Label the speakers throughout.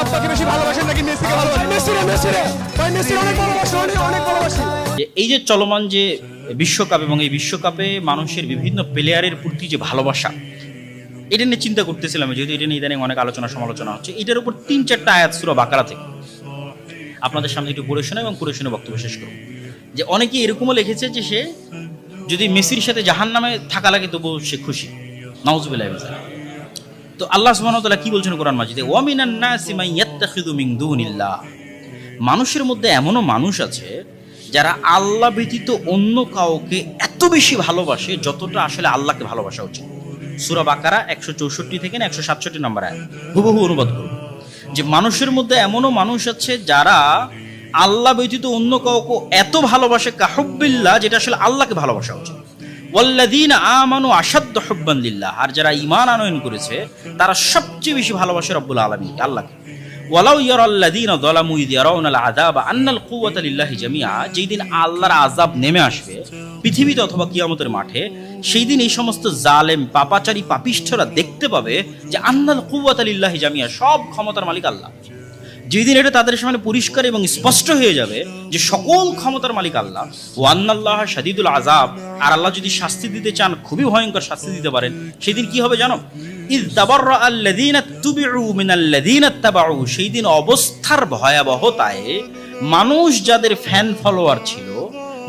Speaker 1: আব্বাকে বেশি ভালোবাসেন নাকি মেসিকে ভালোবাসেন? মেসিরে ভাই, মেসি অনেক ভালোবাসি, অনেক ভালোবাসি।
Speaker 2: এই যে চলমান যে বিশ্বকাপ এবং এই বিশ্বকাপে মানুষের বিভিন্ন প্লেয়ারের প্রতি যে ভালোবাসা, এটা নিয়ে চিন্তা করতেছিলাম, যেহেতু এটা নিয়ে ইদানিং অনেক আলোচনা সমালোচনা হচ্ছে। এটার উপর 3-4টা আয়াত সূরা বাকারা থেকে আপনাদের সামনে একটু পড়ে শোনা এবং পড়ে শুনে বক্তব্য শেষ করব। যে অনেকে এরকমও লিখেছে যে সে যদি মেসির সাথে জাহান্নামে থাকা লাগে তবু সে খুশি। নাউযুবিল্লাহি মিন যালিক। তো আল্লাহ সুবহানাহু ওয়া তাআলা কি বলছেন কোরআন মাজিদে? ওয়া মিনান নাসি মান ইয়াত্তাখিযু মিন দুনিল্লাহ। মানুষের মধ্যে এমনও মানুষ আছে যারা আল্লাহ ব্যতীত অন্য কাউকে এত বেশি ভালোবাসে যতটা আসলে আল্লাহকে ভালোবাসা উচিত। সূরা বাকারা 164 থেকে 167 নম্বর আয়াত হুবহু অনুবাদ করুন যে মানুষের মধ্যে এমনও মানুষ আছে যারা আল্লাহ ব্যতীত অন্য কাউকে এত ভালোবাসে কাহুব্বিল্লাহ, যেটা আসলে আল্লাহকে ভালোবাসা উচিত। ওয়াল্লাযীনা আমানু আশাদ্দু হুব্বান লিল্লাহ, আর যারা ঈমান আনয়ন করেছে তারা সবচেয়ে বেশি ভালোবাসে রব্বুল আলামিনকে, আল্লাহকে। ওয়ালাউ ইয়ারাল্লাযীনা যালামু ইয ইয়ারাউনাল আযাবা আন্নাল কুওয়াতা লিল্লাহি জামিআ, যেই দিন আল্লাহর আযাব নেমে আসবে পৃথিবীতে অথবা কিয়ামতের মাঠে, সেই দিন এই সমস্ত জালেম পাপাচারী পাপিষ্ঠরা দেখতে পাবে যে আন্নাল কুওয়াতা লিল্লাহি জামিআ, সব ক্ষমতার মালিক আল্লাহ। যেই দিন এটা তাদের সামনে পরিষ্কার এবং স্পষ্ট হয়ে যাবে যে সকল ক্ষমতার মালিক আল্লাহ। ওয়ান্নাল্লাহা শাদীদুল আযাব, আর আল্লাহ যদি শাস্তি দিতে চান খুবই ভয়ঙ্কর শাস্তি দিতে পারেন। সেই দিন কি হবে জানো? ইয তাবাররা আল্লাযীনা তুবিউ মিনাল্লাযীনা তাবাউ, সেই দিন অবস্থার ভয়াবহতায় মানুষ যাদের ফ্যান ফলোয়ার ছিল,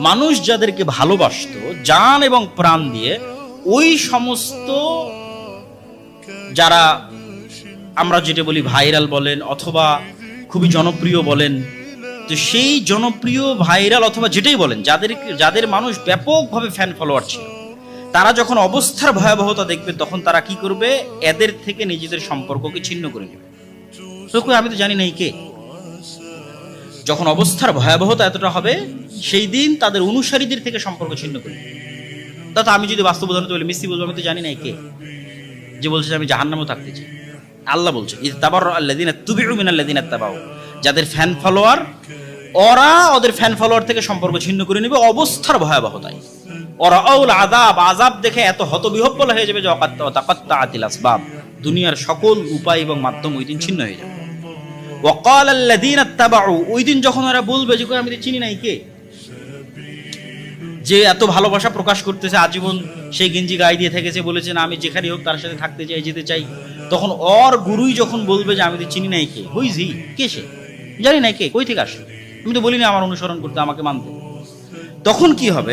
Speaker 2: মানুষ যাদেরকে ভালোবাসতো জান এবং প্রাণ দিয়ে, ওই সমস্ত যারা আমরা যেটা বলি ভাইরাল বলেন অথবা খুবই জনপ্রিয় বলেন, তো সেই জনপ্রিয় ভাইরাল অথবা যেটাই বলেন, যাদের মানুষ ব্যাপকভাবে ফ্যান ফলোয়ার ছিল, তারা যখন অবস্থার ভয়াবহতা দেখবে তখন তারা কি করবে? এদের থেকে নিজেদের সম্পর্ককে ছিন্ন করে নেবে। তো আমি তো জানি না এই কে। যখন অবস্থার ভয়াবহতা এতটা হবে, সেই দিন তাদের অনুসারীদের থেকে সম্পর্ক ছিন্ন করে নেবে। তা আমি যদি বাস্তব উদাহরণ বলি, মিস্ত্রি বলবো আমি তো জানি না এই কে, যে বলছে আমি জাহান্নামেও থাকতে চাই। আল্লাহ বলছে ইয তাবাররা আল্লাযীনা তুবিউ মিনাল্লাযীনা তাবাউ, যাদের ফ্যান ফলোয়ার, ওরা ওদের ফ্যান ফলোয়ার থেকে সম্পর্ক ছিন্ন করে নেবে অবস্থার ভয়াবহতায়। ওরা আউল আযাব, আযাব দেখে এত হতবিহ্বল হয়ে যাবে যে তাকাত্তাআতিল আসবাব, দুনিয়ার সকল উপায় এবং মাধ্যম ওই দিন ছিন্ন হয়ে যাবে। ওয়া ক্বালা আল্লাযীনা তাবাউ, ওই দিন যখন ওরা বলবে যে আমি তো চিনি নাই কে, যে এত ভালোবাসা প্রকাশ করতেছে, আজীবন সেই গেঞ্জি গায়ে দিয়ে থেকেছে, বলেছে না আমি যেখানে হোক তার সাথে থাকতে চাই, যেতে চাই, তখন ওর গুরুই যখন বলবে যে আমি তো চিনি নাই কে, হুইজি, কে সে, জানি নাই কে, কই থেকে আসে, আমি তো বলিনি আমার অনুসরণ করতে, আমাকে মানতে, তখন কি হবে?